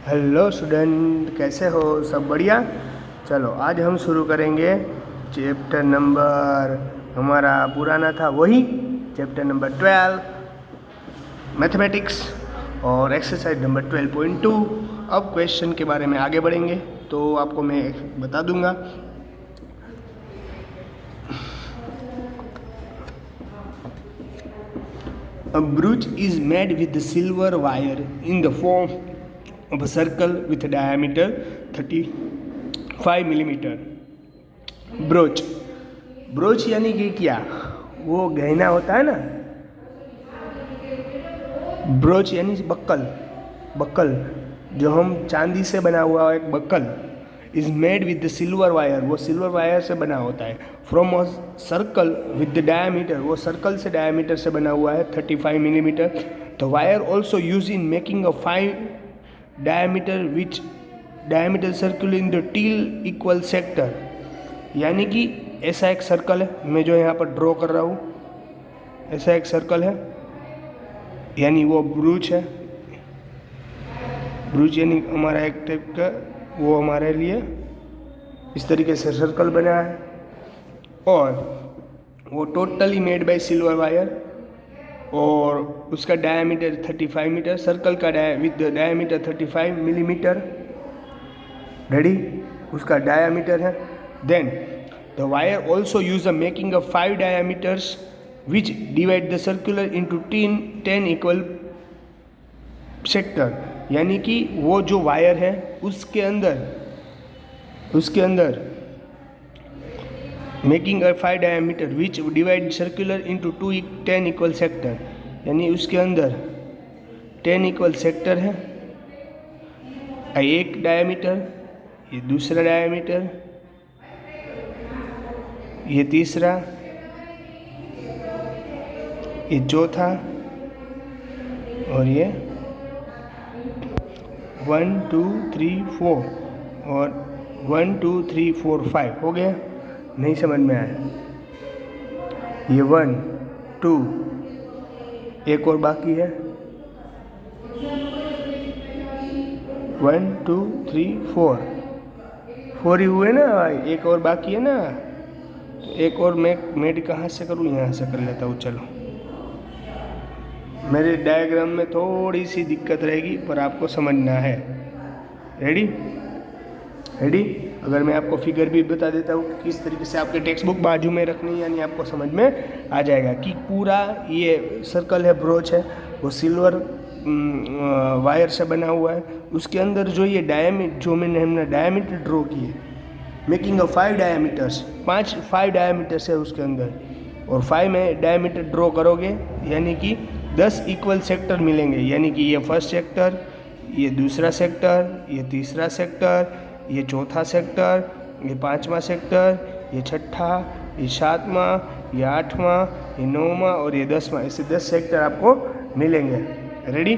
Hello student, कैसे हो? सब बढ़िया। चलो आज हम शुरू करेंगे चैप्टर नंबर, हमारा पुराना था वही चैप्टर नंबर 12 मैथमेटिक्स और एक्सरसाइज नंबर 12.2। अब क्वेश्चन के बारे में आगे बढ़ेंगे तो आपको मैं बता दूंगा। A brooch is made with silver wire in the form of a circle with a diameter 35 millimeter. Broach, broach यानी कि क्या? वो गहना होता है ना। ब्रोच यानी बक्कल, बक्कल जो हम चांदी से बना हुआ एक buckle. Is made with the silver wire, वो सिल्वर वायर से बना होता है। From a circle with the diameter, वो सर्कल से डायमीटर से बना हुआ है 35 millimetre. The wire also use in making a 5 diameter which diameter circle in the teal equal sector. यानी कि ऐसा एक सर्कल है, मैं जो यहाँ पर ड्रॉ कर रहा हूँ, ऐसा एक सर्कल है, यानी वो ब्रूच है। ब्रूच यानी हमारा एक टाइप का, वो हमारे लिए इस तरीके से सर्कल बना है और वो totally made by silver wire और उसका डायमीटर 35 मीटर, सर्कल का विद डायमीटर 35 मिलीमीटर। रेडी, उसका डायमीटर है। Then the wire also use a making a 5 diameters which divide the circular into 10 equal sector. यानी कि वो जो वायर है उसके अंदर making a 5 diameter which divide circular into 10 equal sector, यानी उसके अंदर 10 इक्वल सेक्टर है। एक डायमीटर, ये दूसरा डायमीटर, ये तीसरा, ये चौथा और ये 1 2 3 4 और 1 2 3 4 5 हो गया। नहीं समझ में आया? ये 1 2, एक और बाकी है, 1 2 3 4 ही हुए ना भाई, एक और बाकी है ना। तो एक और मैं मेड कहाँ से करूँ? यहाँ से कर लेता हूँ। चलो, मेरे डायग्राम में थोड़ी सी दिक्कत रहेगी पर आपको समझना है। रेडी? अगर मैं आपको फिगर भी बता देता हूँ कि किस तरीके से आपके टेक्स्ट बुक बाजू में रखनी, यानी आपको समझ में आ जाएगा कि पूरा ये सर्कल है, ब्रोच है, वो सिल्वर वायर से बना हुआ है। उसके अंदर जो ये हमने डायमीटर ड्रॉ किए, मेकिंग अ 5 डायमीटर्स, 5 डायमीटर्स है उसके अंदर, और 5 में डायमीटर ड्रॉ करोगे यानी कि 10 इक्वल सेक्टर मिलेंगे। यानी कि ये फर्स्ट सेक्टर, ये दूसरा सेक्टर, ये तीसरा सेक्टर, ये चौथा सेक्टर, ये 5वां सेक्टर, ये छठा, ये 7वां, ये 8वां, ये 9वां और ये 10वां, ऐसे 10 सेक्टर आपको मिलेंगे। Ready?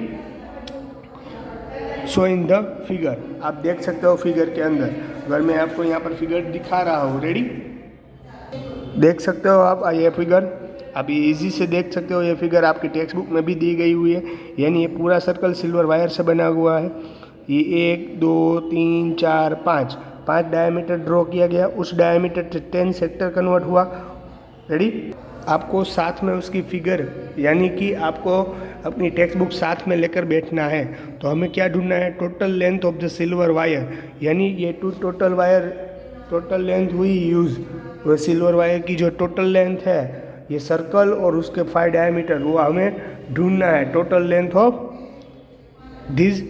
Show in the figure, आप देख सकते हो फिगर के अंदर। अगर मैं आपको यहाँ पर फिगर दिखा रहा हूँ, रेडी, देख सकते हो आप ये फिगर, आप ये इजी से देख सकते हो। ये फिगर आपकी टेक्स्ट बुक में भी दी गई हुई है। यानी ये पूरा सर्कल सिल्वर वायर से बना हुआ है। ये 1 2 3 4 5 डायमीटर ड्रॉ किया गया, उस डायमीटर से 10 सेक्टर कन्वर्ट हुआ। रेडी? आपको साथ में उसकी फिगर, यानी कि आपको अपनी टेक्स्ट बुक साथ में लेकर बैठना है। तो हमें क्या ढूंढना है? Total length of the silver wire, यानी ये टोटल लेंथ हुई यूज़, वो सिल्वर वायर की जो टोटल लेंथ है, ये सर्कल और उसके 5 डायमीटर, वो हमें ढूंढना है। टोटल लेंथ ऑफ दिस,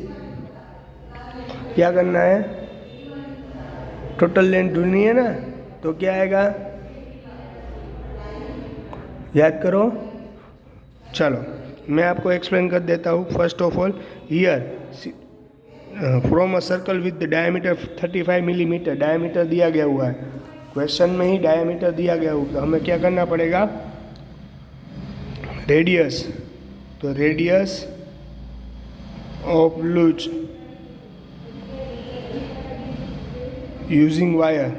क्या करना है? टोटल लेंथ ढूंढनी है ना, तो क्या आएगा? याद करो। चलो मैं आपको एक्सप्लेन कर देता हूँ। First of all, here from a circle with the diameter 35 millimetre, diameter दिया गया हुआ है, क्वेश्चन में ही डायमीटर दिया गया हुआ, तो हमें क्या करना पड़ेगा? रेडियस, तो radius of ब्रूच using wire,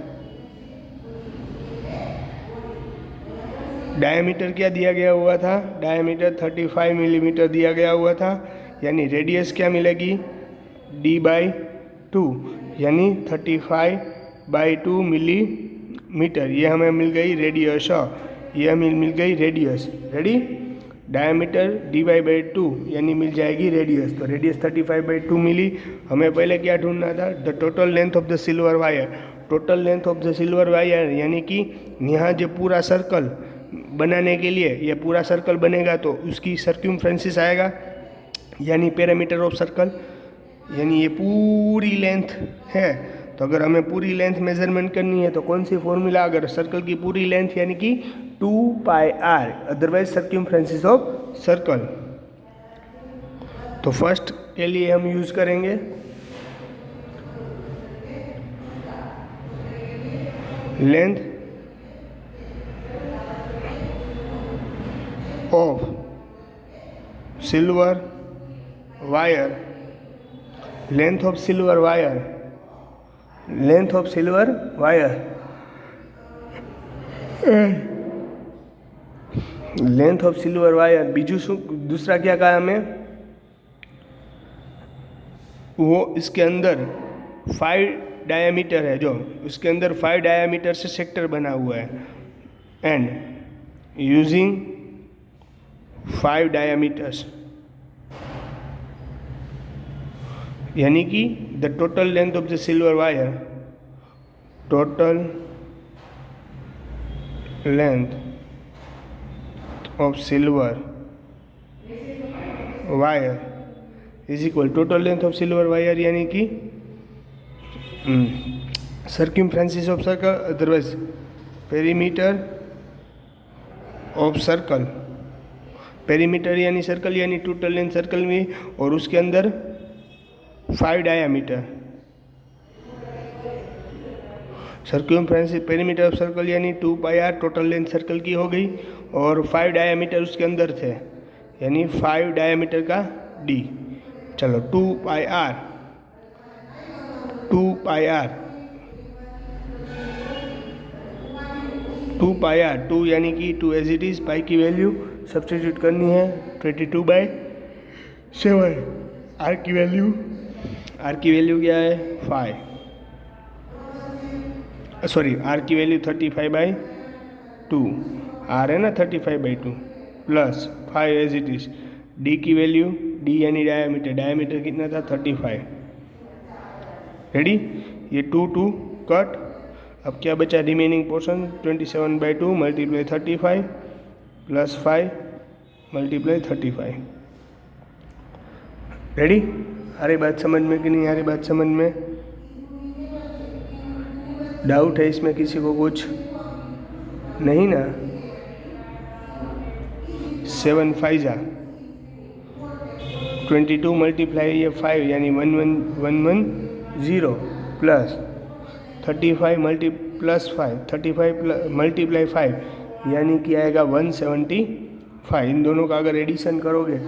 diameter क्या दिया गया हुआ था? डायमीटर 35 मिलीमीटर दिया गया हुआ था, यानी रेडियस क्या मिलेगी? d/2 यानी 35/2 मिलीमीटर। ये हमें मिल गई रेडियस, ये हमें मिल गई रेडियस। रेडी, डायमीटर d/2 यानी मिल जाएगी रेडियस। तो रेडियस 35/2 मिली। हमें पहले क्या ढूंढना था? The total length of the silver wire. Total length of the silver wire यानी कि यहाँ जो पूरा सर्कल बनाने के लिए, ये पूरा सर्कल बनेगा तो उसकी सर्क्यूमफ्रेंसिस आएगा यानी पेरीमीटर ऑफ सर्कल, यानी ये पूरी लेंथ है। तो अगर हमें पूरी लेंथ मेजरमेंट करनी है तो कौन सी फॉर्मूला? अगर सर्कल की पूरी लेंथ यानी कि 2πr, अदरवाइज सर्क्यूमफ्रेंसिस ऑफ सर्कल। तो फर्स्ट के लिए हम यूज करेंगे length of silver wire, length of silver wire, length of silver wire, length of silver wire. Biju दूसरा क्या कहा हमें? वो इसके अंदर 5 डायामीटर है, जो उसके अंदर 5 डायामीटर से सेक्टर बना हुआ है। एंड यूजिंग 5 डायामीटर्स यानी कि the total length of the silver wire, total length of silver wire is equal total length of silver wire यानी कि circumferences of circle, otherwise perimeter of circle. Perimeter यानी circle यानी total length circle में, और उसके अंदर 5 diameter. Circumferences perimeter of circle यानी 2πr total length circle की हो गई, और 5 डायामीटर उसके अंदर थे यानी 5 डायामीटर का d। चलो 2πr 2 यानी कि 2 एज इट इज, पाई की वैल्यू सब्स्टिट्यूट करनी है 22/7। आर की वैल्यू क्या है 5, सॉरी आर की वैल्यू 35/2, आर है ना 35/2 plus 5 as it is. D की वैल्यू, डी यानी डायमीटर, डायमीटर कितना था 35। रेडी, ये 2 कट। अब क्या बचा remaining portion? 27/2 multiply 35 plus 5 multiply 35। Ready, आ रही बात समझ में कि नहीं आ रही बात समझ में? डाउट है इसमें किसी को कुछ? नहीं ना? 7 5 22 मल्टीप्लाई ये 5 यानी 110 प्लस 35 प्लस 5, 35 मल्टीप्लाई 5 यानी कि आएगा 175। इन दोनों का अगर एडिशन करोगे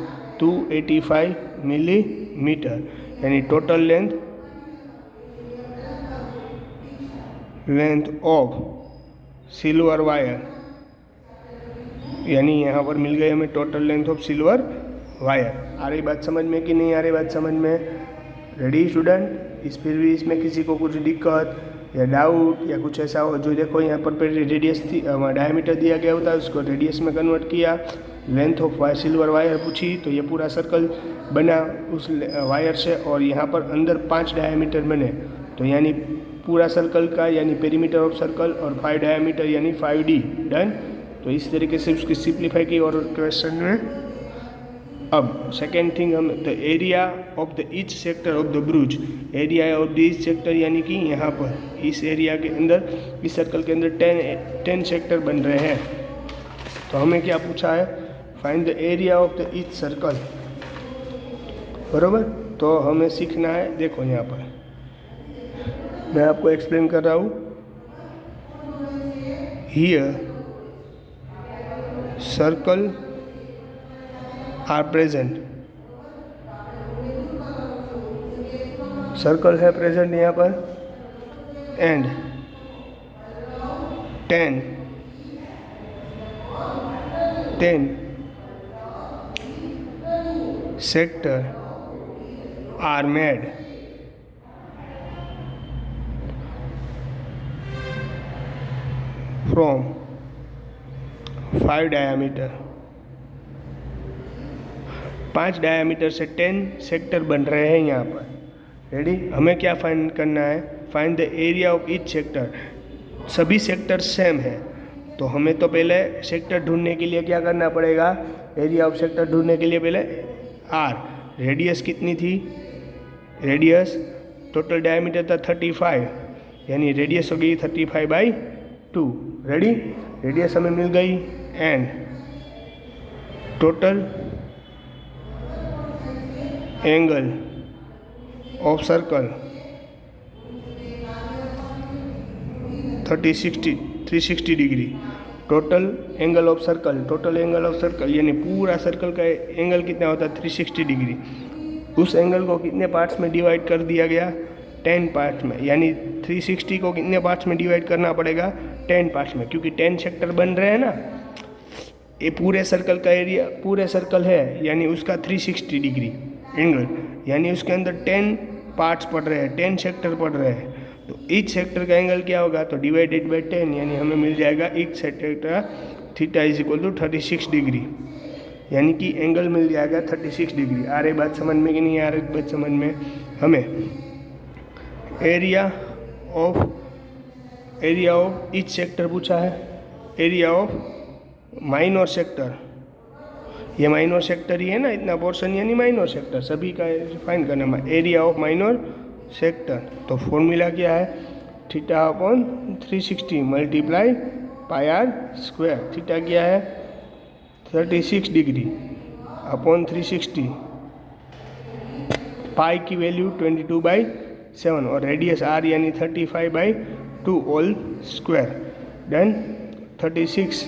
285 मिलीमीटर, यानी total length of silver wire, यानी यहाँ पर मिल गई हमें total length of silver wire. आ रही बात समझ में कि नहीं आ रही बात समझ में? Ready student? फिर भी इसमें किसी को कुछ दिक्कत या डाउट या कुछ ऐसा हो? जो देखो यहाँ पर पहले रेडियस थी, डायमीटर दिया गया होता है, उसको रेडियस में कन्वर्ट किया, लेंथ ऑफ सिल्वर वायर पूछी तो ये पूरा सर्कल बना उस वायर से, और यहाँ पर अंदर 5 डायमीटर बने, तो यानी पूरा सर्कल का यानी पेरीमीटर ऑफ सर्कल, और 5 डायमीटर यानी 5d। डन। तो इस तरीके से उसकी सिंप्लीफाई की और क्वेश्चन में। अब सेकेंड थिंग, हम the area of the each sector of the brooch, area of the each sector यानी कि यहाँ पर इस एरिया के अंदर, इस सर्कल के अंदर 10 सेक्टर बन रहे हैं। तो हमें क्या पूछा है? Find the area of the each circle, बरोबर। तो हमें सीखना है, देखो यहाँ पर मैं आपको एक्सप्लेन कर रहा हूँ। Here circle are present, circle है प्रेजेंट यहाँ पर, and 10 sector are made, from 5 diameter, 5 diameter से 10 सेक्टर बन रहे हैं यहाँ पर। रेडी, हमें क्या फाइंड करना है? Find the area of each sector. सभी सेक्टर सेम है, तो हमें तो पहले सेक्टर ढूंढने के लिए क्या करना पड़ेगा? एरिया ऑफ सेक्टर ढूंढने के लिए पहले आर, रेडियस कितनी थी? रेडियस टोटल डायमीटर था 35, यानी रेडियस हो गई 35/2। रेडी, रेडियस हमें मिल गई, and total angle of circle 360 degree. Total angle of circle यानी पूरा सर्कल का एंगल कितना होता है? 360 डिग्री। उस एंगल को कितने पार्ट्स में डिवाइड कर दिया गया? 10 पार्ट्स में, यानी 360 को कितने पार्ट्स में डिवाइड करना पड़ेगा? 10 पार्ट्स में, क्योंकि 10 सेक्टर बन रहे हैं ना। ये पूरे सर्कल का एरिया, पूरे सर्कल है, यानी उसका 360 डिग्री एंगल, यानी उसके अंदर 10 पार्ट्स पड़ रहे हैं, 10 सेक्टर पड़ रहे हैं। तो ईच सेक्टर का एंगल क्या होगा? तो डिवाइडेड बाई 10, यानी हमें मिल जाएगा ईच सेक्टर का theta is equal to 36 degree, यानी कि एंगल मिल जाएगा 36 डिग्री। आ रही बात समझ में कि नहीं आ रही बात समझ में? हमें एरिया ऑफ ईच सेक्टर पूछा है, एरिया ऑफ माइनर सेक्टर, ये माइनर सेक्टर ही है ना, इतना पोर्शन यानी माइनर सेक्टर, सभी का फाइंड करना है। एरिया ऑफ माइनर सेक्टर, तो फॉर्मूला क्या है? Theta upon 360 multiply pi are square. Theta क्या है? 36 डिग्री अपॉन 360, पाई की वैल्यू 22/7 और रेडियस आर यानी 35/2 होल स्क्वायर। डन। 36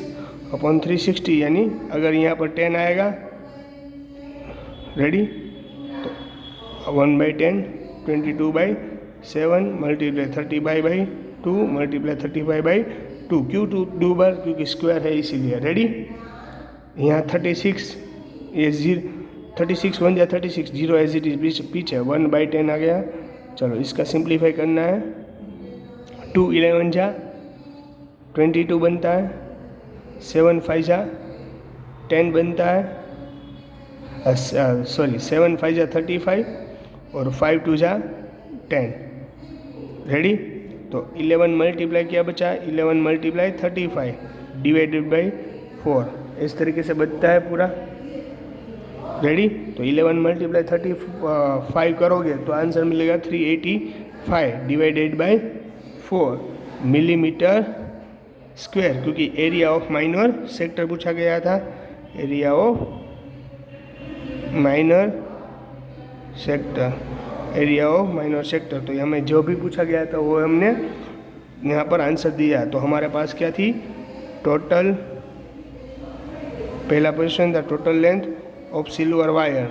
अपॉन 360 यानी अगर यहाँ पर 10 आएगा, रेडी, तो 1/10 22/7 मल्टीप्लाई 35/2 मल्टीप्लाई 35/2। क्यों 2 बार? क्योंकि स्क्वायर है इसीलिए। रेडी, यहाँ 36, ये 36 बन जाए 36, 0 एज इट इज पीछे 1/10 आ गया। चलो इसका सिंप्लीफाई करना है। 2 11 जा 22 बनता है, 7 5 जा 10 बनता है, 7 5 जा 35 और 5 2 जा 10। रेडी, तो 11 मल्टीप्लाई क्या बचा? 11 मल्टीप्लाई 35 डिवाइडेड बाई 4, इस तरीके से बचता है पूरा। रेडी, तो 11 मल्टीप्लाई 35 करोगे तो आंसर मिलेगा 385 डिवाइडेड बाई 4 मिलीमीटर स्क्वायर, क्योंकि एरिया ऑफ माइनर सेक्टर पूछा गया था। Area of minor sector, area of minor sector, तो हमें जो भी पूछा गया था वो हमने यहाँ पर आंसर दिया। तो हमारे पास क्या थी? टोटल, पहला क्वेश्चन था total length of silver wire.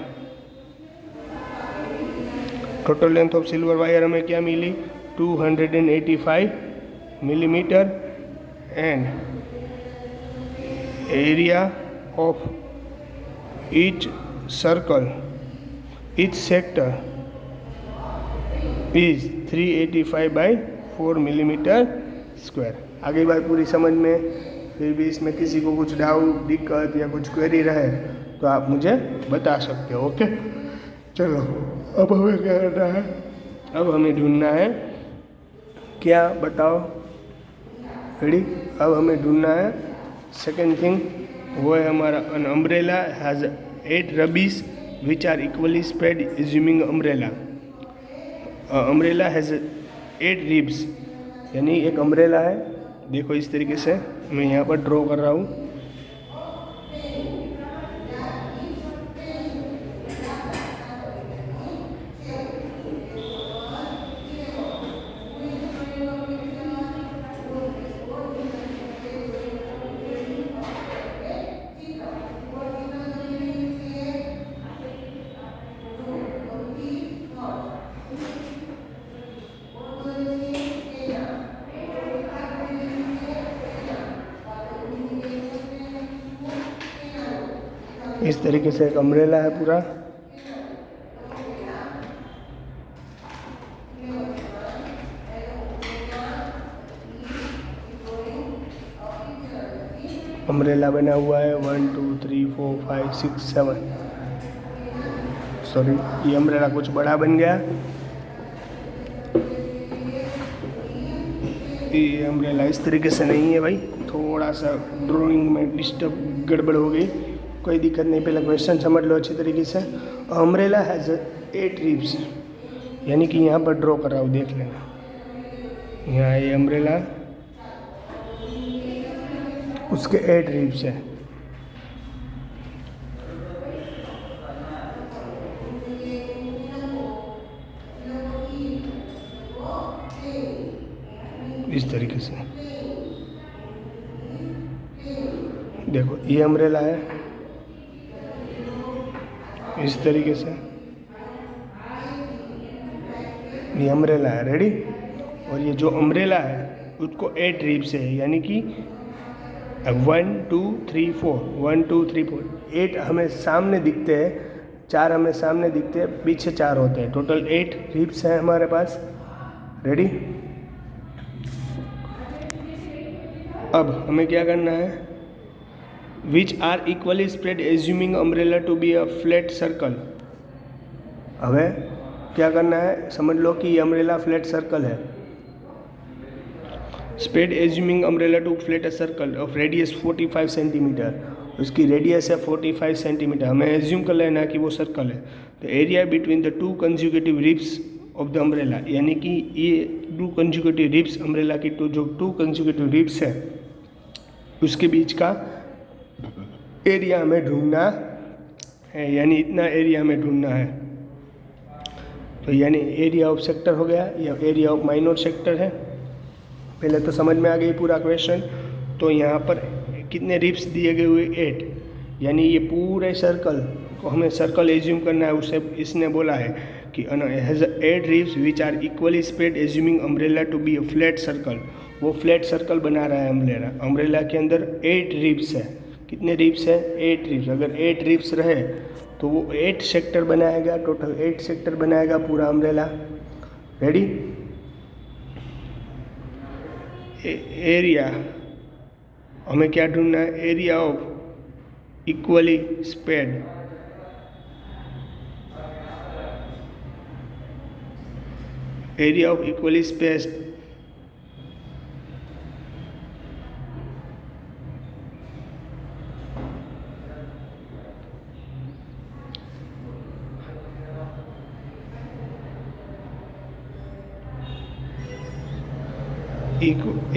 Total length of silver wire हमें क्या मिली? 285 millimetre, and area of each circle, each sector is 385/4 millimetre square. आगे बात पूरी समझ में? फिर भी इसमें किसी को कुछ डाउट, दिक्कत या कुछ क्वेरी रहे तो आप मुझे बता सकते हो। ओके, चलो अब हमें क्या करना है? अब हमें ढूंढना है क्या, बताओ? रेडी, अब हमें ढूंढना है सेकेंड थिंग, वो है हमारा an umbrella has 8 ribs which are equally spread assuming umbrella. Umbrella has 8 ribs, यानी एक अम्ब्रेला है, देखो इस तरीके से मैं यहाँ पर ड्रॉ कर रहा हूँ। इस तरीके से एक अम्ब्रेला है पूरा। अम्ब्रेला बना हुआ है 1 2 3 4 5 6 7। सॉरी, ये अम्ब्रेला कुछ बड़ा बन गया। ये अम्ब्रेला इस तरीके से नहीं है भाई, थोड़ा सा ड्राइंग में डिस्टर्ब गड़बड़ हो गई, कोई दिक्कत नहीं। पहले क्वेश्चन समझ लो अच्छी तरीके से। अम्ब्रेला हैज़ 8 रिब्स, यानी कि यहाँ पर ड्रॉ कर रहा हूँ, देख लेना। यहाँ ये अम्ब्रेला, उसके 8 रिब्स है। इस तरीके से देखो, ये अम्ब्रेला है इस तरीके से, ये अम्ब्रेला है, रेडी। और ये जो अम्ब्रेला है उसको 8 रिब्स है, यानी कि 1 2 3 4 1 2 3 4 8 हमें सामने दिखते हैं, 4 हमें सामने दिखते हैं, पीछे 4 होते हैं। टोटल 8 रिब्स हैं हमारे पास, रेडी। अब हमें क्या करना है, which are equally spread assuming umbrella to be a flat circle. हमें क्या करना है, समझ लो कि ये अम्ब्रेला फ्लैट सर्कल है। Spread assuming umbrella to flat a circle of radius 45 centimetre, उसकी रेडियस है 45 सेंटीमीटर। हमें एज्यूम कर लेना कि वो सर्कल है। तो area between the 2 consecutive ribs of the umbrella, यानी कि ये 2 कंज्यूगेटिव रिब्स, अम्ब्रेला की जो 2 कंज्यूगेटिव रिब्स है उसके बीच का एरिया हमें ढूंढना है, यानी इतना एरिया हमें ढूंढना है। तो यानी एरिया ऑफ सेक्टर हो गया, या एरिया ऑफ माइनर सेक्टर है। पहले तो समझ में आ गई पूरा क्वेश्चन। तो यहाँ पर कितने रिब्स दिए गए हुए, 8, यानी ये पूरे सर्कल को हमें सर्कल एज्यूम करना है। उसे इसने बोला है कि has 8 ribs which are equally spread assuming umbrella to be a flat circle. वो फ्लैट सर्कल बना रहा है अम्ब्रेला। अम्ब्रेला के अंदर 8 रिब्स है। कितने रिब्स है, 8 रिब्स। अगर 8 रिब्स रहे तो वो 8 सेक्टर बनाएगा, टोटल 8 सेक्टर बनाएगा पूरा अम्ब्रेला, रेडी। एरिया हमें क्या ढूंढना है, area of equally spread, area of equally spaced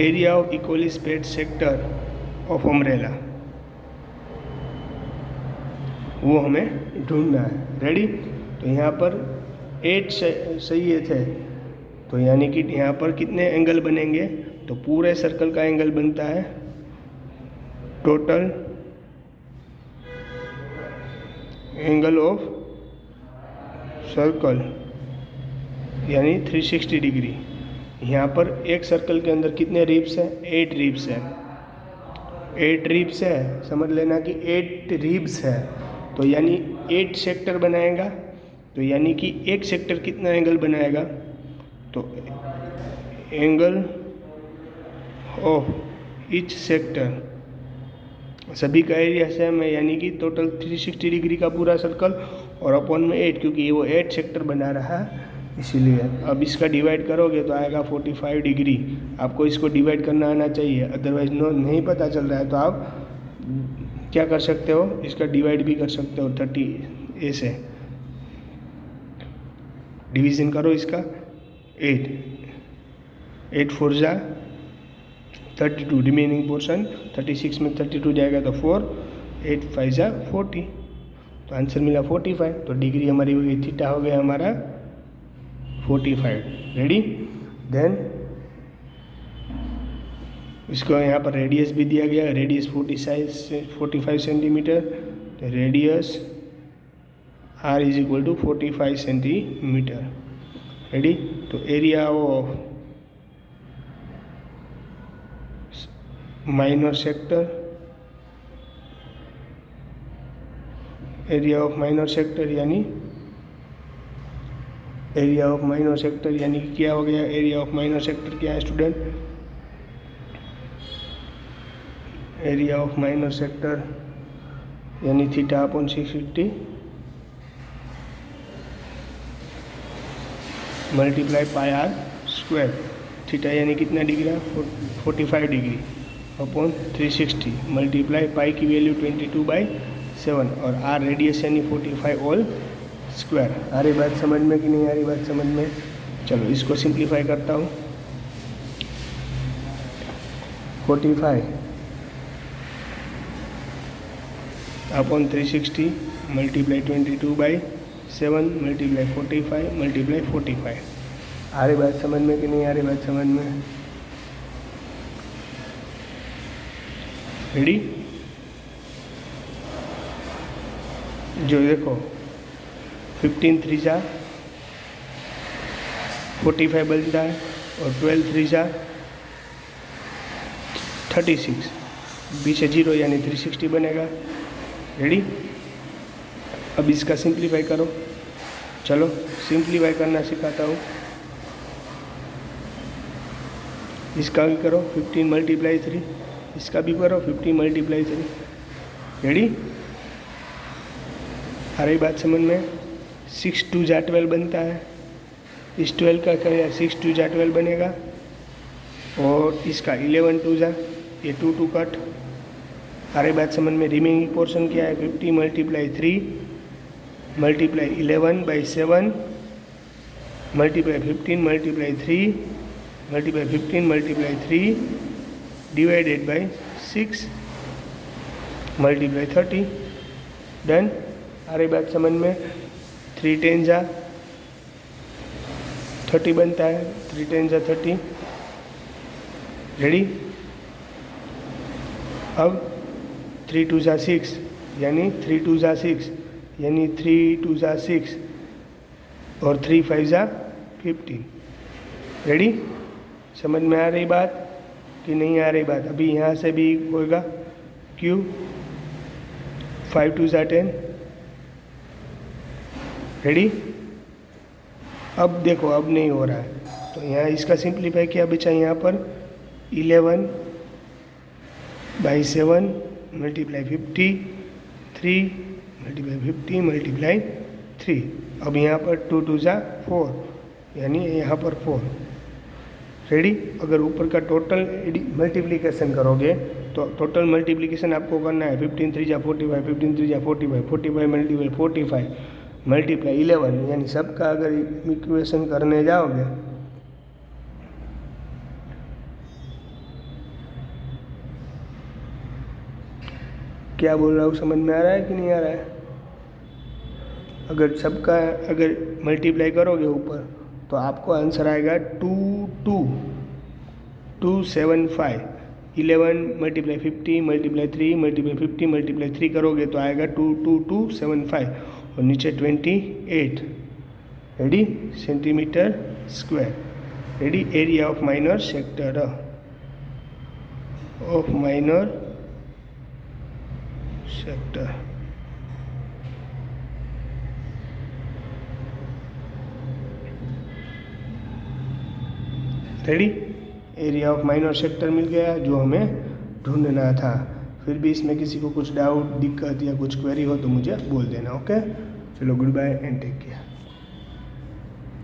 area of equally spread sector of umbrella, वो हमें ढूंढना है, रेडी। तो यहाँ पर 8 सही थे, तो यानी कि यहाँ पर कितने एंगल बनेंगे, तो पूरे सर्कल का एंगल बनता है टोटल एंगल ऑफ सर्कल, यानी 360 डिग्री। यहाँ पर एक सर्कल के अंदर कितने रिब्स हैं, 8 रिब्स है। 8 रिब्स है, समझ लेना कि 8 रिब्स है, तो यानी 8 सेक्टर बनाएगा। तो यानी कि एक सेक्टर कितना एंगल बनाएगा, तो एंगल ऑफ ईच सेक्टर, सभी का एरिया सेम है, यानी कि टोटल 360 डिग्री का पूरा सर्कल, और अपॉन में 8, क्योंकि वो 8 सेक्टर बना रहा है इसीलिए। अब इसका डिवाइड करोगे तो आएगा 45 डिग्री। आपको इसको डिवाइड करना आना चाहिए, अदरवाइज नहीं पता चल रहा है तो आप क्या कर सकते हो, इसका डिवाइड भी कर सकते हो। 30 ऐसे डिवीज़न करो इसका, 8 4 जा 32, रिमेनिंग पोर्शन 36 में 32 जाएगा तो 4, 8 5 जा 40, तो आंसर मिला 45। तो डिग्री हमारी हो गई, थीटा हो गया हमारा 45, रेडी। देन इसको यहाँ पर रेडियस भी दिया गया, रेडियस 45 सेंटीमीटर, तो radius r is equal to 45 centimetre, ready. तो area of minor sector, area of minor sector यानी एरिया ऑफ माइनर सेक्टर यानी क्या हो गया, एरिया ऑफ माइनर सेक्टर क्या है student, area of minor sector यानी theta upon 650 multiply pi are square. Theta यानी कितना degree, 45 degree upon 360 multiply pi की वैल्यू 22/7 और आर रेडियस यानी 45 ऑल स्क्वायर। आ रही बात समझ में कि नहीं आ रही बात समझ में? चलो इसको सिंप्लीफाई करता हूँ। 45 अपॉन 360 मल्टीप्लाई 22/7 मल्टीप्लाई 45 मल्टीप्लाई 45। आ रही बात समझ में कि नहीं आ रही बात समझ में? रेडी? जो देखो 15 3 जा 45 बनता है और 12 3 जा 36, पीछे 0 यानी 360 बनेगा। रेडी? अब इसका सिंप्लीफाई करो। चलो सिंप्लीफाई करना सिखाता हूँ। इसका भी करो 15 मल्टीप्लाई 3, इसका भी करो 15 मल्टीप्लाई 3। रेडी? आ रही बात समझ में? 6 2 जा 12 बनता है, इस 12 का क्या 6 2 जा 12 बनेगा और इसका 11 2 जा ये 2 2 कट। आ रही बात समझ में? रिमेनिंग पोर्शन क्या है 50 multiply 3 multiply 11/7 multiply 15 multiply 3 multiply 15 multiply 3 divided by 6 multiply 30। Done? आ रही बात समझ में? 3 10 जा 30 बनता है, 3 10 जा 30। रेडी? अब 3 2 जा 6 यानी 3 2 जा 6 यानी 3 2 जा 6 और 3 5 जा 15। रेडी? समझ में आ रही बात कि नहीं आ रही बात? अभी यहाँ से भी होगा क्यू 5 2 जा 10। रेडी? अब देखो अब नहीं हो रहा है तो यहाँ इसका सिंप्लीफाई किया बचा यहाँ पर 11/7 मल्टीप्लाई 50 3 मल्टीप्लाई 50 मल्टीप्लाई 3। अब यहाँ पर 2 2 जा 4 यानी यहाँ पर 4। रेडी? अगर ऊपर का टोटल मल्टीप्लिकेशन करोगे तो टोटल मल्टीप्लिकेशन आपको करना है 15 3 जा 45 15 3 जा 45 45 मल्टीप्लाई 45 मल्टीप्लाई 11 यानी सबका अगर इक्वेशन करने जाओगे क्या बोल रहा हूँ समझ में आ रहा है कि नहीं आ रहा है? अगर सबका अगर मल्टीप्लाई करोगे ऊपर तो आपको आंसर आएगा 2275। 11 मल्टीप्लाई 50 मल्टीप्लाई 3 मल्टीप्लाई 50 मल्टीप्लाई 3 करोगे तो आएगा 22275 और नीचे 28। Ready? Centimetre square. Ready? Area of minor sector of minor sector. Ready? Area of minor sector मिल गया जो हमें ढूंढना था। फिर भी इसमें किसी को कुछ डाउट दिक्कत या कुछ क्वेरी हो तो मुझे बोल देना। ओके, चलो goodbye and take care.